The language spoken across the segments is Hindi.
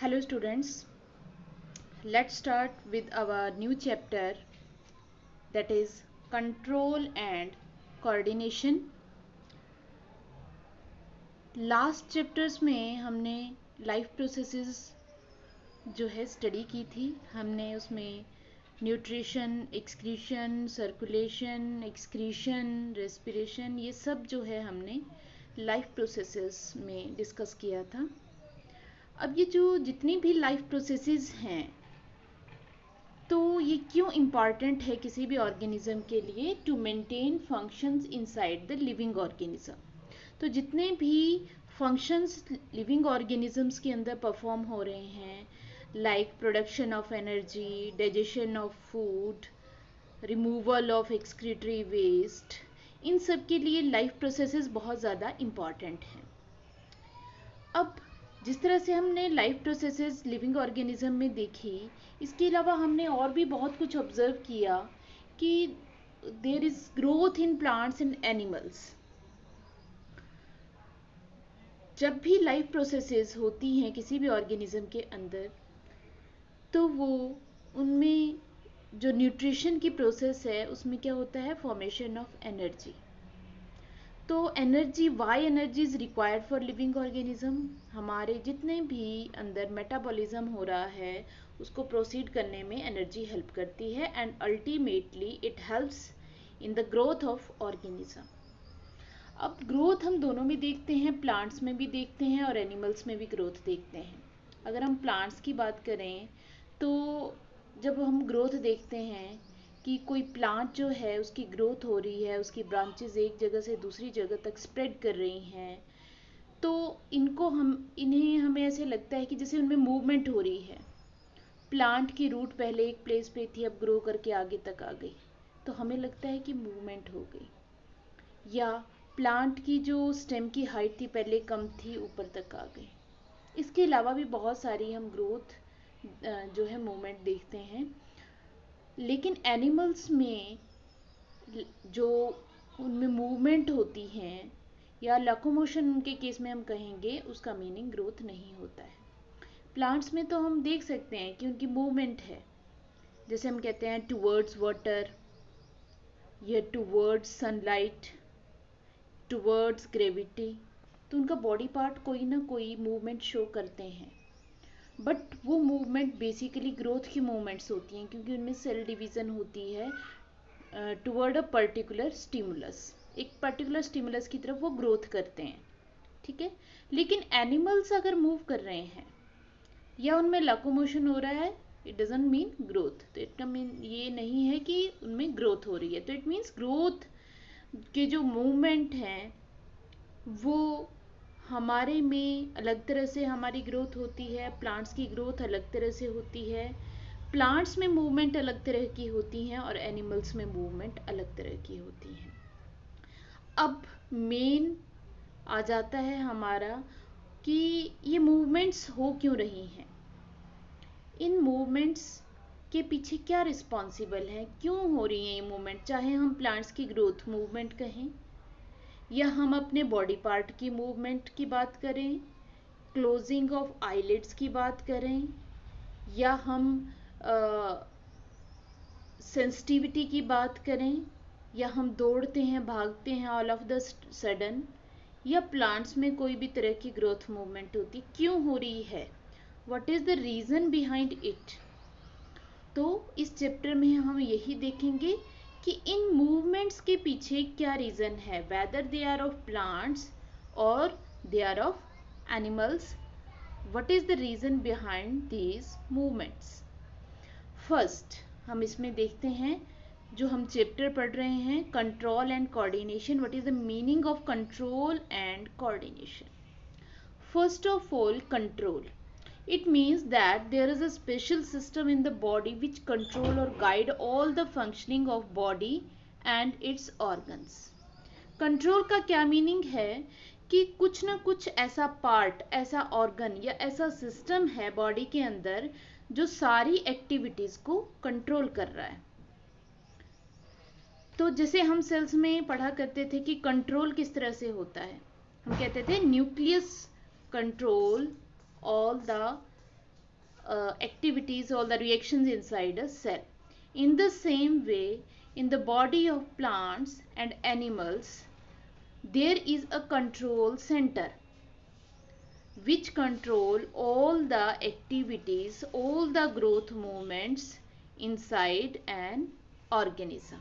Hello students, let's start with our new chapter, that is control and coordination. Last chapters में हमने लाइफ प्रोसेसेस जो है स्टडी की थी। हमने उसमें nutrition, excretion, circulation, excretion, respiration, ये सब जो है हमने लाइफ प्रोसेसेस में डिस्कस किया था। अब ये जो जितनी भी लाइफ प्रोसेसेस हैं, तो ये क्यों इम्पॉर्टेंट है किसी भी ऑर्गेनिज्म के लिए? To maintain functions inside the living organism. तो जितने भी फंक्शंस लिविंग ऑर्गेनिजम्स के अंदर परफॉर्म हो रहे हैं, like production of energy, digestion of food, removal of excretory waste, इन सब के लिए लाइफ प्रोसेसेस बहुत ज़्यादा इम्पॉर्टेंट हैं। अब जिस तरह से हमने लाइफ प्रोसेसेस लिविंग ऑर्गेनिज्म में देखी, इसके अलावा हमने और भी बहुत कुछ ऑब्जर्व किया कि there is growth in plants and animals. जब भी लाइफ प्रोसेसेस होती हैं किसी भी ऑर्गेनिज्म के अंदर, तो वो उनमें जो न्यूट्रिशन की प्रोसेस है उसमें क्या होता है? Formation of energy. तो energy, why energy is required for living organism? हमारे जितने भी अंदर मेटाबॉलिज्म हो रहा है उसको प्रोसीड करने में एनर्जी हेल्प करती है, and ultimately it helps in the growth of organism. अब ग्रोथ हम दोनों में देखते हैं, प्लांट्स में भी देखते हैं और एनिमल्स में भी ग्रोथ देखते हैं। अगर हम प्लांट्स की बात करें तो जब हम ग्रोथ देखते हैं कि कोई प्लांट जो है उसकी ग्रोथ हो रही है, उसकी ब्रांचेस एक जगह से दूसरी जगह तक स्प्रेड कर रही हैं, तो इन्हें हमें ऐसे लगता है कि जैसे उनमें मूवमेंट हो रही है। प्लांट की रूट पहले एक प्लेस पे थी, अब ग्रो करके आगे तक आ गई, तो हमें लगता है कि मूवमेंट हो गई। या प्लांट की जो स्टेम की हाइट थी पहले कम थी, ऊपर तक आ गई। इसके अलावा भी बहुत सारी हम ग्रोथ जो है मूवमेंट देखते हैं। लेकिन एनिमल्स में जो उनमें मूवमेंट होती हैं या लोकोमोशन उनके केस में हम कहेंगे, उसका मीनिंग ग्रोथ नहीं होता है। प्लांट्स में तो हम देख सकते हैं कि उनकी मूवमेंट है, जैसे हम कहते हैं टुवर्ड्स वाटर या टुवर्ड्स सनलाइट, टुवर्ड्स ग्रेविटी, तो उनका बॉडी पार्ट कोई ना कोई मूवमेंट शो करते हैं। बट वो मूवमेंट बेसिकली ग्रोथ की मूवमेंट्स होती हैं, क्योंकि उनमें सेल डिवीज़न होती है टुवर्ड अ पर्टिकुलर स्टिमुलस। एक पर्टिकुलर स्टिमुलस की तरफ वो ग्रोथ करते हैं, ठीक है। लेकिन एनिमल्स अगर मूव कर रहे हैं या उनमें लोकोमोशन हो रहा है, इट डजंट मीन ग्रोथ। तो इट मीन ये नहीं है कि उनमें ग्रोथ हो रही है। तो इट मीन्स ग्रोथ के जो मूवमेंट हैं वो हमारे में अलग तरह से हमारी ग्रोथ होती है, प्लांट्स की ग्रोथ अलग तरह से होती है। प्लांट्स में मूवमेंट अलग तरह की होती हैं और एनिमल्स में मूवमेंट अलग तरह की होती हैं। अब मेन आ जाता है हमारा कि ये मूवमेंट्स हो क्यों रही हैं, इन मूवमेंट्स के पीछे क्या रिस्पॉन्सिबल है, क्यों हो रही हैं ये मूवमेंट। चाहे हम प्लांट्स की ग्रोथ मूवमेंट कहें या हम अपने बॉडी पार्ट की मूवमेंट की बात करें, क्लोजिंग ऑफ आईलिड्स की बात करें, या हम सेंसिटिविटी की बात करें, या हम दौड़ते हैं, भागते हैं ऑल ऑफ द सडन, या प्लांट्स में कोई भी तरह की ग्रोथ मूवमेंट होती, क्यों हो रही है, what is the reason behind it. तो इस चैप्टर में हम यही देखेंगे कि इन मूवमेंट्स के पीछे क्या रीज़न है, whether they are of plants और they are of animals, what is the reason behind these movements. First हम इसमें देखते हैं, जो हम चैप्टर पढ़ रहे हैं, control and coordination. What is the meaning of control and coordination? First of all, control. It means that there is a special system in the body which control or guide all the functioning of body and its organs. Control का क्या मीनिंग है कि कुछ ना कुछ ऐसा पार्ट, ऐसा ऑर्गन या ऐसा सिस्टम है बॉडी के अंदर जो सारी एक्टिविटीज़ को कंट्रोल कर रहा है। तो जैसे हम सेल्स में पढ़ा करते थे कि कंट्रोल किस तरह से होता है, हम कहते थे nucleus control all the activities, all the reactions inside a cell. In the same way, in the body of plants and animals, there is a control center which control all the activities, all the growth movements inside an organism.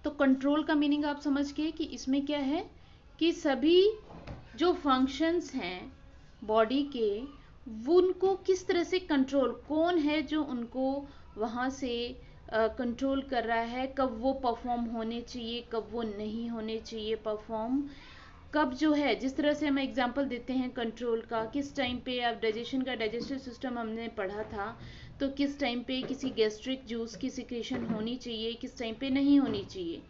तो कंट्रोल का मीनिंग आप समझ गए कि इसमें क्या है कि सभी जो फंक्शंस हैं बॉडी के, उनको किस तरह से कंट्रोल, कौन है जो उनको वहाँ से कंट्रोल कर रहा है, कब वो परफॉर्म होने चाहिए, कब वो नहीं होने चाहिए परफॉर्म, कब जो है, जिस तरह से हम एग्जांपल देते हैं कंट्रोल का, किस टाइम पे आप डाइजेशन का, डाइजेस्टिव सिस्टम हमने पढ़ा था, तो किस टाइम पे किसी गैस्ट्रिक जूस की सिक्रेशन होनी चाहिए, किस टाइम पे नहीं होनी चाहिए।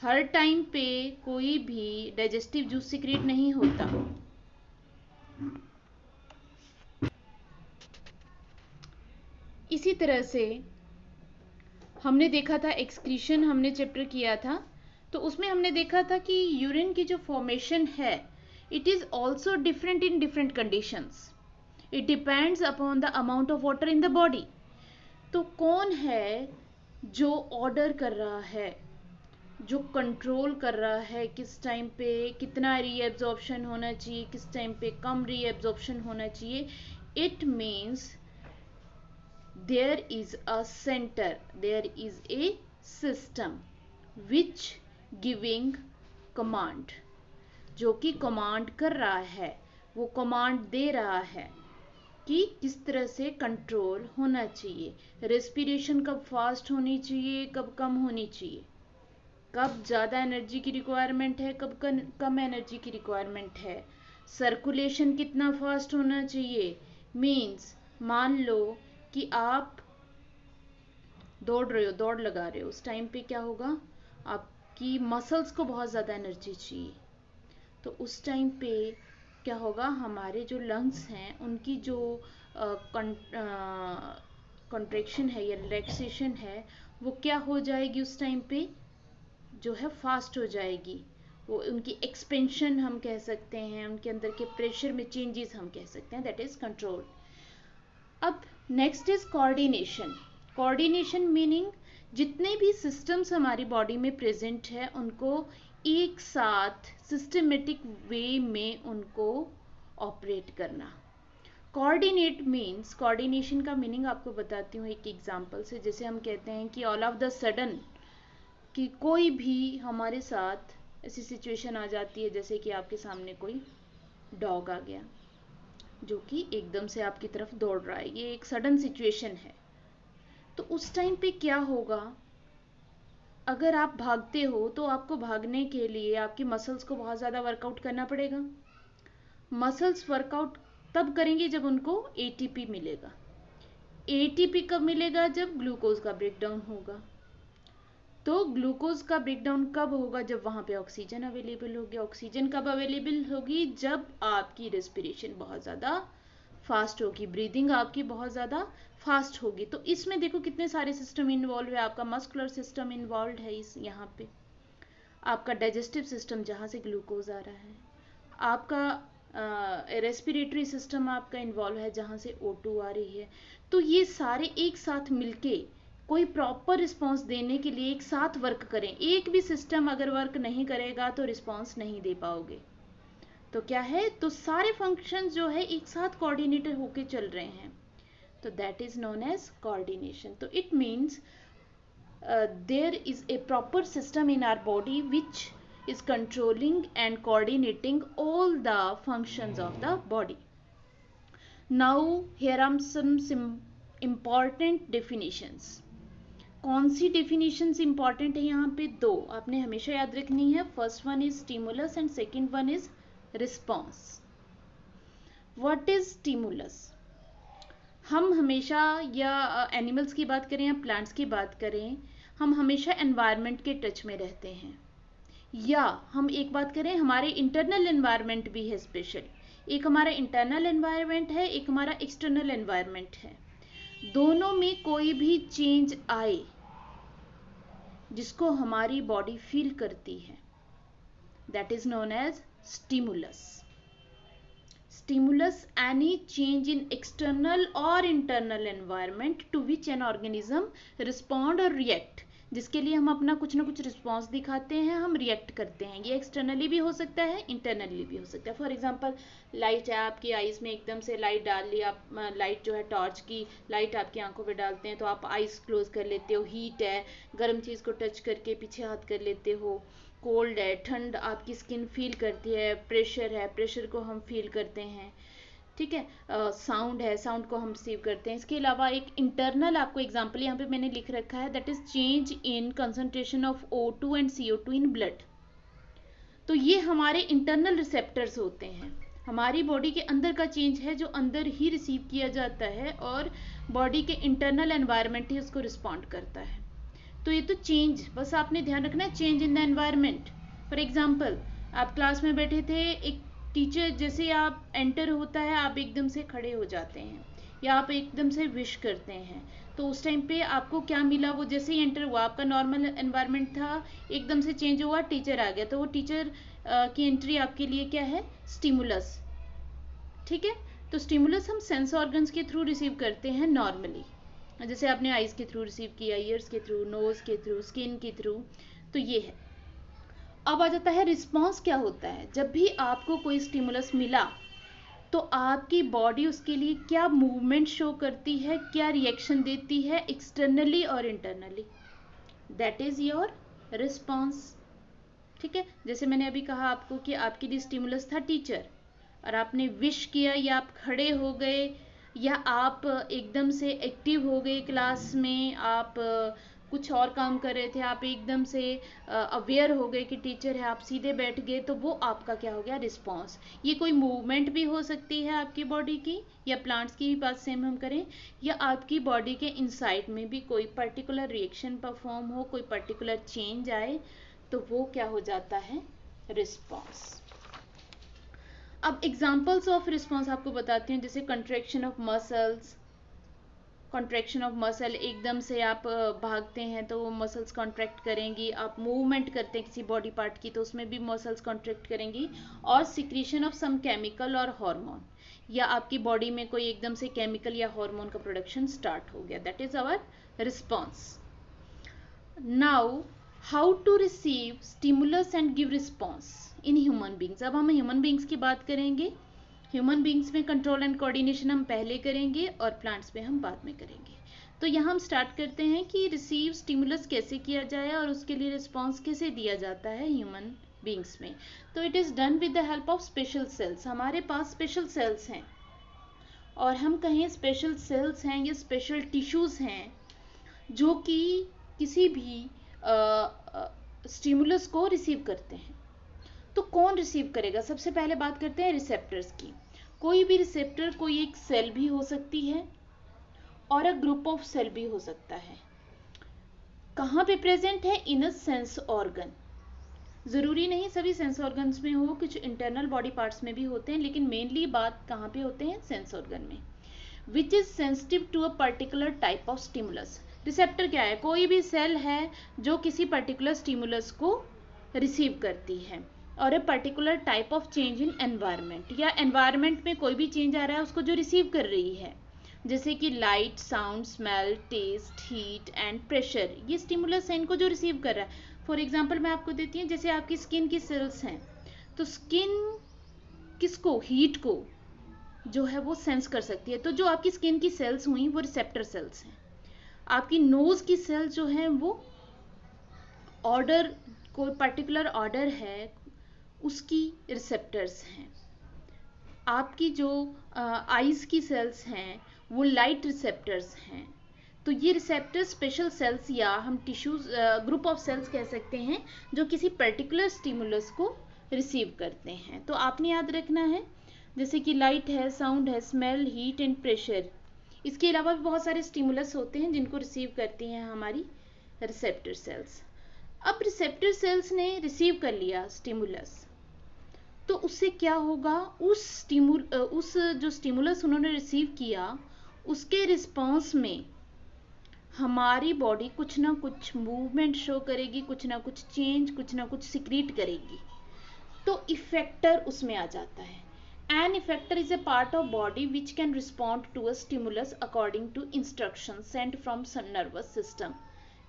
हर टाइम पे कोई भी डाइजेस्टिव जूस सिक्रेट नहीं होता। इसी तरह से हमने देखा था एक्सक्रीशन, हमने चैप्टर किया था, तो उसमें हमने देखा था कि यूरिन की जो फॉर्मेशन है, it is also different in different conditions. It depends upon the amount of water in the body. तो कौन है जो ऑर्डर कर रहा है, जो कंट्रोल कर रहा है, किस टाइम पे कितना रीएब्जॉर्प्शन होना चाहिए, किस टाइम पे कम रीएब्जॉर्प्शन होना चाहिए। It means there is a center, there is a system which giving command, जो कि कमांड कर रहा है, वो कमांड दे रहा है कि किस तरह से कंट्रोल होना चाहिए, रेस्पिरेशन कब फास्ट होनी चाहिए, कब कम होनी चाहिए, कब ज़्यादा एनर्जी की रिक्वायरमेंट है, कब कम एनर्जी की रिक्वायरमेंट है, सर्कुलेशन कितना फास्ट होना चाहिए। मीन्स मान लो कि आप दौड़ रहे हो, दौड़ लगा रहे हो, उस टाइम पे क्या होगा, आपकी मसल्स को बहुत ज़्यादा एनर्जी चाहिए, तो उस टाइम पे क्या होगा, हमारे जो लंग्स हैं उनकी जो कॉन्ट्रैक्शन है या रिलैक्सेशन है, वो क्या हो जाएगी उस टाइम पे, जो है फास्ट हो जाएगी। वो उनकी एक्सपेंशन हम कह सकते हैं, उनके अंदर के प्रेशर में चेंजेस हम कह सकते हैं, दैट इज कंट्रोल। अब next is coordination. Coordination meaning जितने भी सिस्टम्स हमारी बॉडी में प्रेजेंट है उनको एक साथ सिस्टमेटिक वे में उनको ऑपरेट करना। कोऑर्डिनेट मीन्स, कोऑर्डिनेशन का मीनिंग आपको बताती हूँ एक एग्जांपल से। जैसे हम कहते हैं कि ऑल ऑफ द सडन कि कोई भी हमारे साथ ऐसी सिचुएशन आ जाती है, जैसे कि आपके सामने कोई डॉग आ गया जो कि एकदम से आपकी तरफ दौड़ रहा है, ये एक सडन सिचुएशन है। तो उस टाइम पे क्या होगा, अगर आप भागते हो तो आपको भागने के लिए आपकी मसल्स को बहुत ज़्यादा वर्कआउट करना पड़ेगा। मसल्स वर्कआउट तब करेंगे जब उनको एटीपी मिलेगा। एटीपी कब मिलेगा, जब ग्लूकोज का ब्रेकडाउन होगा। तो ग्लूकोज का ब्रेकडाउन कब होगा, जब वहाँ पे ऑक्सीजन अवेलेबल होगी। ऑक्सीजन कब अवेलेबल होगी, जब आपकी रेस्पिरेशन बहुत ज़्यादा फास्ट होगी, ब्रीदिंग आपकी बहुत ज़्यादा फास्ट होगी। तो इसमें देखो कितने सारे सिस्टम इन्वॉल्व है, आपका मस्कुलर सिस्टम इन्वॉल्व है इस यहाँ पे, आपका डाइजेस्टिव सिस्टम जहाँ से ग्लूकोज आ रहा है, आपका रेस्पिरेटरी सिस्टम आपका इन्वॉल्व है जहाँ से O2 आ रही है। तो ये सारे एक साथ मिलके कोई प्रॉपर रिस्पॉन्स देने के लिए एक साथ वर्क करें। एक भी सिस्टम अगर वर्क नहीं करेगा तो रिस्पॉन्स नहीं दे पाओगे। तो क्या है, तो सारे फंक्शंस जो है एक साथ कोऑर्डिनेटर होके चल रहे हैं, तो that is known as coordination. तो it means there is a proper system in our body which is controlling and coordinating all the functions of the body. Now here are some important definitions. कौन सी definitions important है यहाँ पे, दो आपने हमेशा याद रखनी है। First one is stimulus and second one is response. What is stimulus, हम हमेशा, या एनिमल्स की बात करें या प्लांट्स की बात करें, हम हमेशा एनवायरनमेंट के टच में रहते हैं। या हम एक बात करें, हमारे इंटरनल एनवायरनमेंट भी है स्पेशल, एक हमारा इंटरनल एनवायरनमेंट है, एक हमारा एक्सटर्नल एनवायरनमेंट है। दोनों में कोई भी चेंज आए जिसको हमारी बॉडी फील करती है, that is known as stimulus. stimulus any change in external or internal environment to which an organism respond or react, जिसके लिए हम अपना कुछ ना कुछ रिस्पॉन्स दिखाते हैं, हम रिएक्ट करते हैं। ये एक्सटर्नली भी हो सकता है, इंटरनली भी हो सकता है। फॉर एग्जांपल लाइट है आपकी आईज में, एकदम से लाइट डाल ली आप, लाइट जो है टॉर्च की लाइट आपकी आंखों पे डालते हैं तो आप आईज क्लोज कर लेते हो। हीट है, गर्म चीज़ को टच करके पीछे हाथ कर लेते हो। कोल्ड है, ठंड आपकी स्किन फील करती है। प्रेशर है, प्रेशर को हम फील करते हैं, ठीक है। साउंड है, साउंड को हम रिसीव करते हैं। इसके अलावा एक इंटरनल आपको एग्जांपल यहाँ पे मैंने लिख रखा है, that is change in concentration of O2 and CO2 in blood. तो ये हमारे इंटरनल रिसेप्टर्स होते हैं, हमारी बॉडी के अंदर का चेंज है जो अंदर ही रिसीव किया जाता है और बॉडी के इंटरनल एनवायरनमेंट ही उसको रिस्पॉन्ड करता है। तो ये तो चेंज, बस आपने ध्यान रखना है, change in the environment. For example आप क्लास में बैठे थे, एक टीचर जैसे आप एंटर होता है आप एकदम से खड़े हो जाते हैं या आप एकदम से विश करते हैं, तो उस टाइम पे आपको क्या मिला, वो जैसे ही एंटर हुआ आपका नॉर्मल एनवायरनमेंट था, एकदम से चेंज हुआ, टीचर आ गया, तो वो टीचर की एंट्री आपके लिए क्या है, स्टिमुलस, ठीक है। तो स्टिमुलस हम सेंस ऑर्गन्स के थ्रू रिसीव करते हैं नॉर्मली, जैसे आपने आइज के थ्रू रिसीव किया, ईयर्स के थ्रू, नोज के थ्रू, स्किन के थ्रू, तो ये है। अब आ जाता है रिस्पॉन्स क्या होता है। जब भी आपको कोई स्टिमुलस मिला तो आपकी बॉडी उसके लिए क्या मूवमेंट शो करती है, क्या रिएक्शन देती है एक्सटर्नली और internally, that is your response, ठीक है। जैसे मैंने अभी कहा आपको कि आपके लिए स्टिमुलस था टीचर, और आपने विश किया या आप खड़े हो गए या आप एकदम से एक्टिव हो गए क्लास में, आप कुछ और काम कर रहे थे, आप एकदम से अवेयर हो गए कि टीचर है, आप सीधे बैठ गए, तो वो आपका क्या हो गया, रिस्पॉन्स। ये कोई मूवमेंट भी हो सकती है आपकी बॉडी की, या प्लांट्स की भी बात सेम हम करें, या आपकी बॉडी के इनसाइड में भी कोई पर्टिकुलर रिएक्शन परफॉर्म हो, कोई पर्टिकुलर चेंज आए, तो वो क्या हो जाता है, रिस्पॉन्स। अब एग्जाम्पल्स ऑफ रिस्पॉन्स आपको बताती हूँ, जैसे contraction of muscles. Contraction of muscle, एकदम से आप भागते हैं तो वो मसल्स कॉन्ट्रैक्ट करेंगी, आप मूवमेंट करते हैं किसी बॉडी पार्ट की तो उसमें भी मसल्स कॉन्ट्रैक्ट करेंगी। और सिक्रीशन ऑफ सम केमिकल और हार्मोन, या आपकी बॉडी में कोई एकदम से केमिकल या हार्मोन का प्रोडक्शन स्टार्ट हो गया, that is our response. Now how to receive stimulus and give response in human beings. अब हम ह्यूमन बींग्स की बात करेंगे। ह्यूमन बींग्स में कंट्रोल एंड कोऑर्डिनेशन हम पहले करेंगे और प्लांट्स में हम बाद में करेंगे। तो यहाँ हम स्टार्ट करते हैं कि रिसीव स्टिमुलस कैसे किया जाए और उसके लिए रिस्पॉन्स कैसे दिया जाता है ह्यूमन बींग्स में। तो it is done with the help of special cells. हमारे पास स्पेशल सेल्स हैं, और हम कहें स्पेशल सेल्स हैं या स्पेशल टिश्यूज़ हैं जो कि किसी भी स्टिमुलस को रिसीव करते हैं। तो कौन रिसीव करेगा, सबसे पहले बात करते हैं रिसेप्टर्स की। कोई भी रिसेप्टर कोई एक सेल भी हो सकती है और एक ग्रुप ऑफ सेल भी हो सकता है। कहाँ पे प्रेजेंट है, इन अ सेंस ऑर्गन। जरूरी नहीं सभी सेंस ऑर्गन्स में हो, कुछ इंटरनल बॉडी पार्ट्स में भी होते हैं, लेकिन मेनली बात कहाँ पे होते हैं, सेंस ऑर्गन में। Which is sensitive to a particular type of stimulus. Receptor क्या है, कोई भी सेल है जो किसी पर्टिकुलर स्टिमुलस को रिसीव करती है, और a particular type of change in environment, या एनवायरनमेंट में कोई भी चेंज आ रहा है उसको जो रिसीव कर रही है, जैसे कि light, sound, smell, taste, heat and pressure, ये स्टिमुलस है, इनको जो रिसीव कर रहा है। फॉर एग्जांपल मैं आपको देती हूँ, जैसे आपकी स्किन की सेल्स हैं, तो स्किन किसको, हीट को जो है वो सेंस कर सकती है, तो जो आपकी स्किन की सेल्स हुई वो रिसेप्टर सेल्स हैं। आपकी नोज की सेल्स जो हैं वो ऑर्डर, कोई पर्टिकुलर ऑर्डर है उसकी रिसेप्टर्स हैं। आपकी जो आईज की सेल्स हैं वो लाइट रिसेप्टर्स हैं। तो ये रिसेप्टर स्पेशल सेल्स या हम टिश्यूज, ग्रुप ऑफ सेल्स कह सकते हैं, जो किसी पर्टिकुलर स्टिमुलस को रिसीव करते हैं। तो आपने याद रखना है, जैसे कि लाइट है, साउंड है, स्मेल, हीट एंड प्रेशर। इसके अलावा भी बहुत सारे स्टिमुलस होते हैं जिनको रिसीव करती हैं हमारी रिसेप्टर सेल्स। अब रिसेप्टर सेल्स ने रिसीव कर लिया स्टिमुलस, तो उससे क्या होगा, उस जो स्टिमुलस उन्होंने रिसीव किया उसके रिस्पॉन्स में हमारी बॉडी कुछ ना कुछ मूवमेंट शो करेगी, कुछ ना कुछ चेंज, कुछ ना कुछ सिक्रीट करेगी। तो इफेक्टर उसमें आ जाता है। An effector is a part of body which can respond to a stimulus according to instructions sent from nervous system,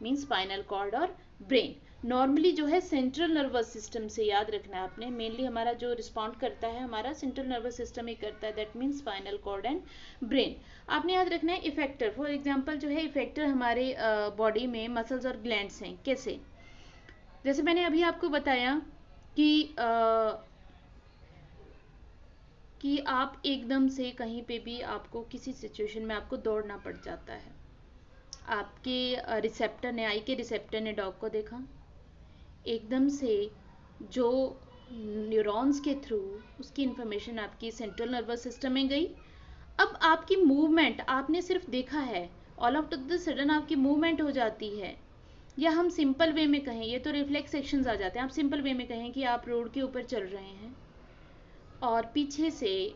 means spinal cord और brain. नॉर्मली जो है सेंट्रल नर्वस सिस्टम से, याद रखना है आपने, मेनली हमारा जो रिस्पॉन्ड करता है हमारा सेंट्रल नर्वस सिस्टम ही करता है, that means spinal cord and brain. आपने याद रखना है इफेक्टर. फॉर एग्जांपल जो है इफेक्टर हमारे बॉडी में मसल्स और ग्लैंड्स हैं. कैसे? जैसे मैंने अभी आपको बताया कि आप एकदम से कहीं पे भी आपको किसी सिचुएशन में आपको दौड़ना पड़ जाता है. आपके रिसेप्टर ने, आई के रिसेप्टर ने डॉग को देखा, एकदम से जो न्यूरॉन्स के थ्रू उसकी इंफॉर्मेशन आपकी सेंट्रल नर्वस सिस्टम में गई. अब आपकी मूवमेंट, आपने सिर्फ देखा है, ऑल ऑफ द सडन आपकी मूवमेंट हो जाती है. या हम सिंपल वे में कहें, ये तो रिफ्लेक्स एक्शंस आ जाते हैं, आप सिंपल वे में कहें कि आप रोड के ऊपर चल रहे हैं और पीछे से,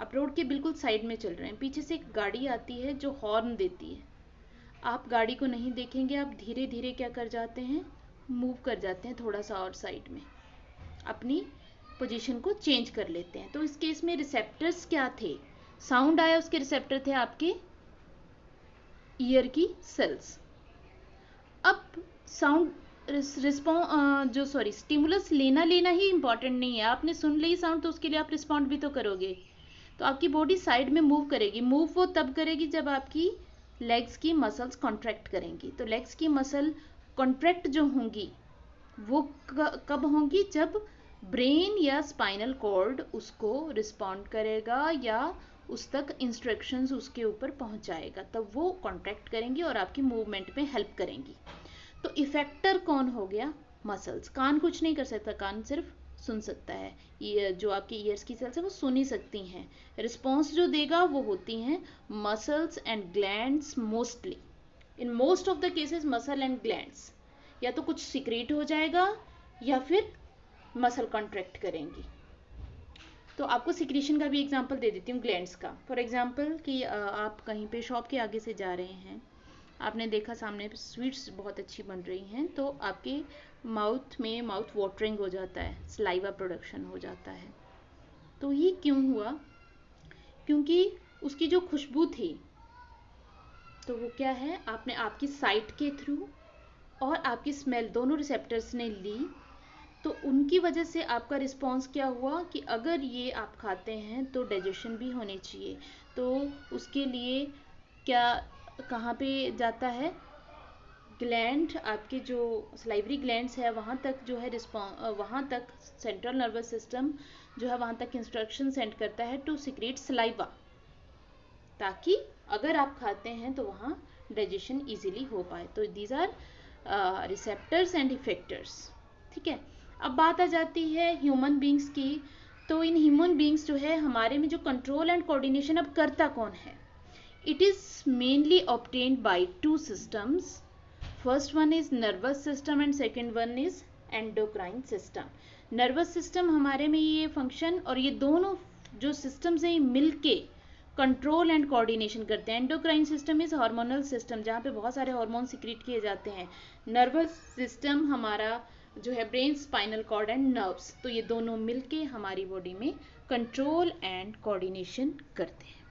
आप रोड के बिल्कुल साइड में चल रहे हैं, पीछे से एक गाड़ी आती है जो हॉर्न देती है. आप गाड़ी को नहीं देखेंगे, आप धीरे धीरे क्या कर जाते हैं, मूव कर जाते हैं थोड़ा सा और साइड में, अपनी पोजीशन को चेंज कर लेते हैं. तो इस केस में रिसेप्टर्स क्या थे? साउंड आया, उसके रिसेप्टर थे आपके ईयर की सेल्स. अब साउंड स्टिमुलस लेना ही इंपॉर्टेंट नहीं है. आपने सुन ली साउंड तो उसके लिए आप रिस्पॉन्ड भी तो करोगे. तो आपकी बॉडी साइड में मूव करेगी. मूव वो तब करेगी जब आपकी लेग्स की मसल्स कॉन्ट्रैक्ट करेंगी. तो लेग्स की मसल कॉन्ट्रैक्ट जो होंगी वो कब होंगी? जब ब्रेन या स्पाइनल कॉर्ड उसको रिस्पॉन्ड करेगा या उस तक इंस्ट्रक्शंस उसके ऊपर पहुंचाएगा, तब वो कॉन्ट्रैक्ट करेंगी और आपकी मूवमेंट में हेल्प करेंगी. तो इफेक्टर कौन हो गया? मसल्स. कान कुछ नहीं कर सकता, कान सिर्फ सुन सकता है. ये जो आपकी ईयर्स की सेल्स है वो सुन ही सकती हैं. रिस्पॉन्स जो देगा वो होती हैं muscles and glands. Mostly in most of the cases muscle and glands, या तो कुछ सीक्रेट हो जाएगा या फिर मसल कॉन्ट्रैक्ट करेंगी. तो आपको सिक्रीशन का भी एग्जांपल दे देती हूँ ग्लैंड्स का. फॉर एग्जांपल कि आप कहीं पे शॉप के आगे से जा रहे हैं, आपने देखा सामने स्वीट्स बहुत अच्छी बन रही हैं, तो आपके माउथ में माउथ वाटरिंग हो जाता है, सलाइवा प्रोडक्शन हो जाता है. तो ये क्यों हुआ? क्योंकि उसकी जो खुशबू थी, तो वो क्या है, आपने आपकी साइट के थ्रू और आपकी स्मेल दोनों रिसेप्टर्स ने ली. तो उनकी वजह से आपका रिस्पॉन्स क्या हुआ कि अगर ये आप खाते हैं तो डाइजेशन भी होनी चाहिए. तो उसके लिए क्या, कहाँ पे जाता है, ग्लैंड, आपके जो सलाइवरी ग्लैंड्स है वहाँ तक जो है वहाँ तक सेंट्रल नर्वस सिस्टम जो है वहाँ तक इंस्ट्रक्शन सेंड करता है टू सिक्रेट सलाइवा, ताकि अगर आप खाते हैं तो वहाँ डाइजेशन इजीली हो पाए. तो these are receptors and effectors. ठीक है. अब बात आ जाती है ह्यूमन बींग्स की. तो इन ह्यूमन बींग्स जो है हमारे में जो कंट्रोल एंड कोऑर्डिनेशन अब करता कौन है? It is mainly obtained by two systems. First one is nervous system and second one is endocrine system. Nervous system हमारे में ये फंक्शन और ये दोनों जो सिस्टम्स हैं मिलके कंट्रोल एंड कोऑर्डिनेशन करते हैं. Endocrine system is hormonal system, जहाँ पे बहुत सारे हार्मोन सिक्रीट किए जाते हैं. नर्वस सिस्टम हमारा जो है brain, spinal cord and nerves. तो ये दोनों मिलके हमारी बॉडी में कंट्रोल एंड कोऑर्डिनेशन करते हैं.